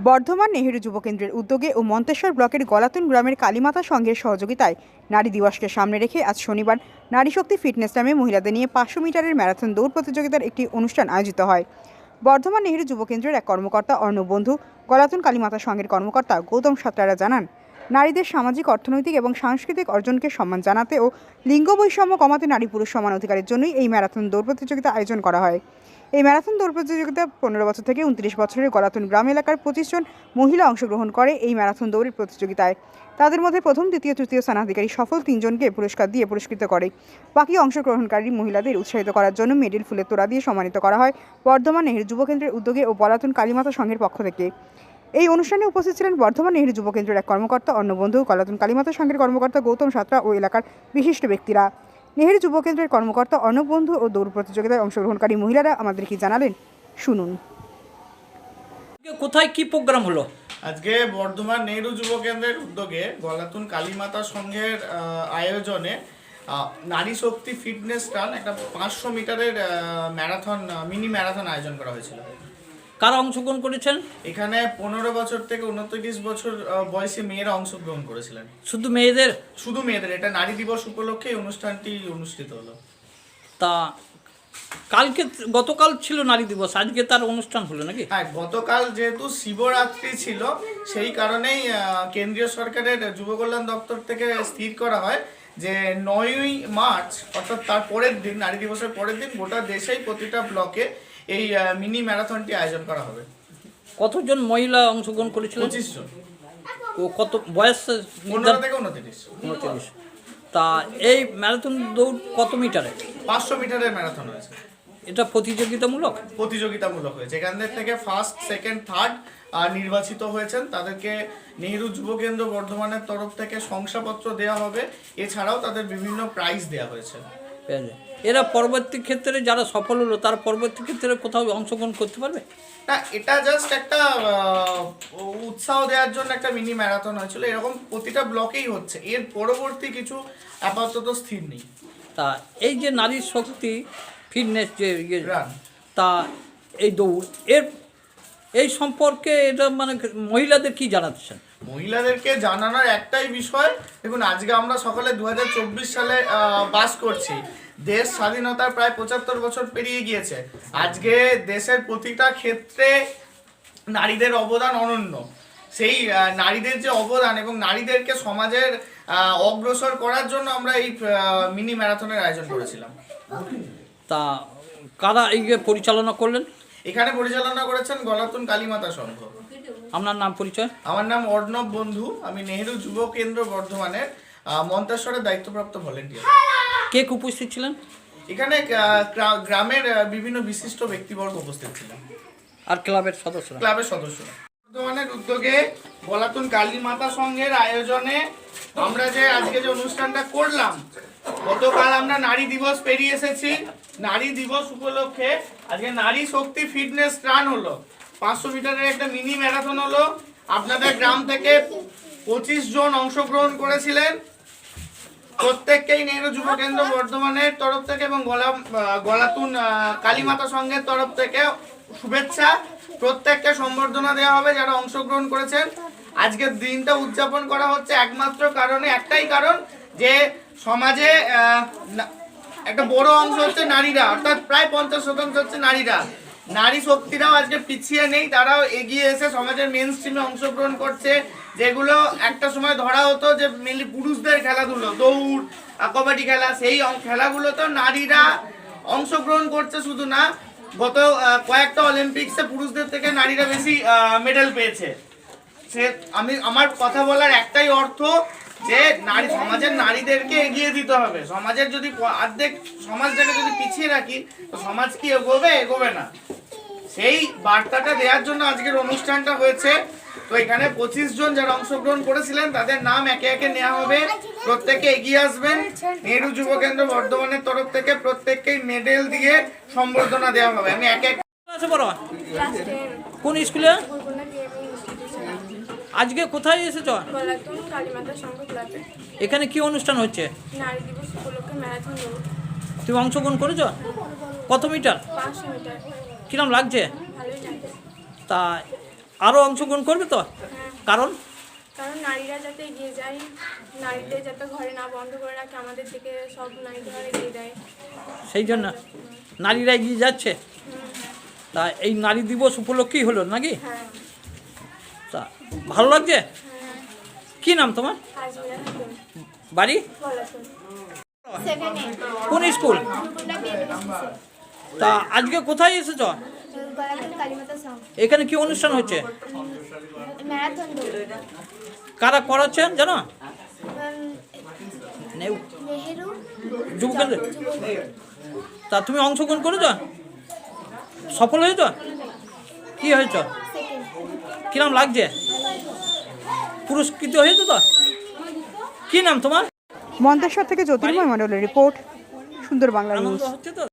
বর্ধমান নেহেরু যুবকেন্দ্রের উদ্যোগে ও মন্তেশ্বর ব্লকের গলাতুন গ্রামের কালীমাতা সংঘের সহযোগিতায় নারী দিবসকে সামনে রেখে আজ শনিবার নারী শক্তি ফিটনেস নামে মহিলাদের নিয়ে 500 মিটারের ম্যারাথন দৌড় প্রতিযোগিতার একটি অনুষ্ঠান আয়োজিত হয়। বর্ধমান নেহেরু যুবকেন্দ্রের এক কর্মকর্তা অর্ণব বন্ধু, গলাতুন কালীমাতা সংঘের কর্মকর্তা গৌতম সাঁতরারা জানান, নারীদের সামাজিক, অর্থনৈতিক এবং সাংস্কৃতিক অর্জনকে সম্মান জানাতে ও লিঙ্গ বৈষম্য কমাতে নারী পুরুষ সমান অধিকারের জন্যই এই ম্যারাথন দৌড় প্রতিযোগিতা আয়োজন করা হয়। এই ম্যারাথন দৌড় প্রতিযোগিতা 15 বছর থেকে 29 বছরের গলাতুন গ্রাম এলাকার 25 জন মহিলা অংশগ্রহণ করে এই ম্যারাথন দৌড়ের প্রতিযোগিতায়। তাদের মধ্যে প্রথম, দ্বিতীয়, তৃতীয় স্থানাধিকারী সফল 3 জনকে পুরস্কার দিয়ে পুরস্কৃত করে। বাকি অংশগ্রহণকারী মহিলাদের উৎসাহিত করার জন্য মেডেল, ফুলের তোড়া দিয়ে সম্মানিত করা হয় বর্ধমান নেহেরু যুবকেন্দ্রের উদ্যোগে ও গলাতুন কালীমাতা সংঘের পক্ষ থেকে। এই অনুষ্ঠানে উপস্থিত ছিলেন বর্ধমান নেহেরু যুবকেন্দ্রের এক কর্মকর্তা অর্ণব বন্ধু, গলাতুন কালীমাতা সংঘের কর্মকর্তা গৌতম সাঁতরা ও এলাকার বিশিষ্ট ব্যক্তিরা। নেহেরু যুবকেন্দ্রের কর্মকর্তা অর্ণব বন্ধু ও দৌড় প্রতিযোগিতায় অংশগ্রহণকারী মহিলারা আমাদের কি জানালেন, শুনুন। কোথায় কি প্রোগ্রাম হলো? আজকে বর্ধমান নেহেরু যুবকেন্দ্রের উদ্যোগে গলাতুন কালীমাতা সংঘের আয়োজনে নারী শক্তি ফিটনেস রান একটা 500 মিটারের ম্যারাথন, মিনি ম্যারাথন আয়োজন করা হয়েছিল। কারা অংশগ্রহণ করেছেন? এখানে 15 বছর থেকে 29 বছর বয়সী মেয়েরা অংশগ্রহণ করেছিলেন। শুধু মেয়েদের? শুধু মেয়েদের। এটা নারী দিবস উপলক্ষে এই অনুষ্ঠানটি অনুষ্ঠিত হলো। তা গতকাল ছিল নারী দিবস, আজকে তার অনুষ্ঠান হলো নাকি? হ্যাঁ, গতকাল যেহেতু শিবরাত্রি ছিল, সেই কারণেই কেন্দ্রীয় সরকারের যুব কল্যাণ দপ্তর থেকে স্থির করা হয় যে 9ই মার্চ অর্থাৎ তার পরের দিন, নারী দিবসের পরের দিন গোটা দেশেই প্রতিটা ব্লকে এই মিনি ম্যারাথনটি আয়োজন করা হবে। কতজন মহিলা অংশগ্রহণ করেছিলেন? 25 জন। ও কত বয়স? 15 থেকে 29। তা এই ম্যারাথন দৌড় কত মিটারে? 500 মিটারের ম্যারাথন হয়েছে। এটা প্রতিযোগিতামূলক হয়েছে। এখান থেকে ফার্স্ট, সেকেন্ড, থার্ড নির্বাচিত হয়েছেন। তাদেরকে নেহেরু যুবকেন্দ্র বর্ধমানের তরফ থেকে শংসাপত্র দেওয়া হবে। এছাড়াও তাদের বিভিন্ন প্রাইজ দেওয়া হয়েছে। এরা পরবর্তী ক্ষেত্রে যারা সফল হলো তারা পরবর্তী ক্ষেত্রে কোথাও অংশগ্রহণ করতে পারবে? না, এটা জাস্ট একটা উৎসাহ দেওয়ার জন্য একটা মিনি ম্যারাথন হয়েছিল। এরকম প্রতিটা ব্লকেই হচ্ছে। এর পরবর্তী কিছু আপাতত স্থির নেই। তা এই যে নারী শক্তি ফিটনেস যে রান, তা এই দৌড় এই সম্পর্কে এটা মানে মহিলাদের কি জানাচ্ছেন? মহিলাদেরকে জানানোর একটাই বিষয়, দেখুন আজকে আমরা সকলে 2024 সালে বাস করছি। দেশ স্বাধীনতার প্রায় 75 বছর পেরিয়ে গিয়েছে। আজকে দেশের প্রতিটা ক্ষেত্রে নারীদের অবদান অনন্য। সেই নারীদের যে অবদান এবং নারীদেরকে সমাজের অগ্রসর করার জন্য আমরা এই মিনি ম্যারাথনের আয়োজন করেছিলাম। তা কারা এই পরিচালনা করলেন? এখানে পরিচালনা করেছেন গলাতুন কালীমাতা সংঘ। আপনার নাম, পরিচয়? আমার নাম অর্ণব বন্ধু। আমি নেহেরু যুব কেন্দ্র বর্ধমানের মন্তেশ্বরের দায়িত্বপ্রাপ্ত ভলেন্টিয়ার। কে উপস্থিত ছিলেন? এখানে গ্রামের বিভিন্ন বিশিষ্ট ব্যক্তিবর্গ উপস্থিত ছিলেন আর ক্লাবের সদস্যরা। বর্ধমানের উদ্যোগে গলাতুন কালীমাতা সংঘের আয়োজনে আমরা যে আজকে যে অনুষ্ঠানটা করলাম, গতকাল আমরা নারী দিবস পেরিয়ে এসেছি। নারী দিবস উপলক্ষে আজকে নারী শক্তি ফিটনেস রান হলো। 500 মিটারের একটা মিনি ম্যারাথন হলো। আপনাদের গ্রাম থেকে 25 জন অংশগ্রহণ করেছিলেন। প্রত্যেককেই নেহেরু যুব কেন্দ্র বর্ধমানের তরফ থেকে এবং গলাতুন কালীমাতা সংঘের তরফ থেকে শুভেচ্ছা। প্রত্যেককে সম্বর্ধনা দেওয়া হবে যারা অংশগ্রহণ করেছেন। আজকের দিনটা উদযাপন করা হচ্ছে একমাত্র কারণে, একটাই কারণ, যে সমাজে একটা বড় অংশ হচ্ছে নারীরা, অর্থাৎ প্রায় 50% হচ্ছে নারীরা। নারী শক্তিরাও আজকে পিছিয়ে নেই, তারাও এগিয়ে এসে সমাজের মেন স্ট্রিমে অংশগ্রহণ করছে। যেগুলো একটা সময় ধরা হতো যে মেনলি পুরুষদের খেলাধুলো, দৌড়, কবাডি খেলা, সেই খেলাগুলোতেও নারীরা অংশগ্রহণ করছে। শুধু না, গত কয়েকটা অলিম্পিক্সে পুরুষদের থেকে নারীরা বেশি মেডেল পেয়েছে। আমার কথা বলার একটাই অর্থ যে সমাজের নারীদেরকে এগিয়ে দিতে হবে। সমাজের যদি অর্ধেক সমাজটাকে যদি পিছিয়ে রাখি তো সমাজ কি এগোবে না। সেই বার্তাটা দেওয়ার জন্য আজকের অনুষ্ঠানটা হয়েছে। তো এখানে 25 জন যারা অংশগ্রহণ করেছিলেন তাদের নাম একে একে নেওয়া হবে। প্রত্যেকে এগিয়ে আসবেন। নেহেরু যুব কেন্দ্র বর্ধমানের তরফ থেকে প্রত্যেককেই মেডেল দিয়ে সম্বর্ধনা দেওয়া হবে। আমি এক কোন স্কুলে? আজকে কোথায় এসেছ? এখানে কি অনুষ্ঠান হচ্ছে? নারী দিবস উপলক্ষে ম্যারাথন দৌড়। তুমি অংশগ্রহণ করেছো? কত মিটার? 500 মিটার। কিরম লাগছে? ভালোই লাগছে। তা আরও অংশগ্রহণ করবে তো? কারণ কারণ নারীরা যাতে এগিয়ে যায়, নারীদের যাতে ঘরে না বন্ধ করে রাখে, আমাদের দিকে সব নারীরা এগিয়ে দেয়। সেই জন্য নারীরা এগিয়ে যাচ্ছে। তা এই নারী দিবস উপলক্ষেই হলো নাকি? হ্যাঁ, তা ভালো লাগছে? কি নাম তোমার? আজমিরা খাতুন, বাড়ি গলাতুন। কোন স্কুল? তা আজকে কোথায় এসেছ? গলাতুন কালীমাতা সং এখানে কি অনুষ্ঠান হচ্ছে? ম্যারাথন দৌড় কারা করাচ্ছেন জানো? নেউ- নেহেরু যুব কেন্দ্রে। তা তুমি অংশগ্রহণ করেছ? সফল হয়েছ? কি হয়েছ? সেকেন্ড কিরম লাগছে? পুরস্কৃত হয়েছে তো? কি নাম তোমার? মন্তেশ্বর থেকে জ্যোতির্ময় মণ্ডলের রিপোর্ট, সুন্দর বাংলা আনন্দ নিউজ। হচ্ছে তো?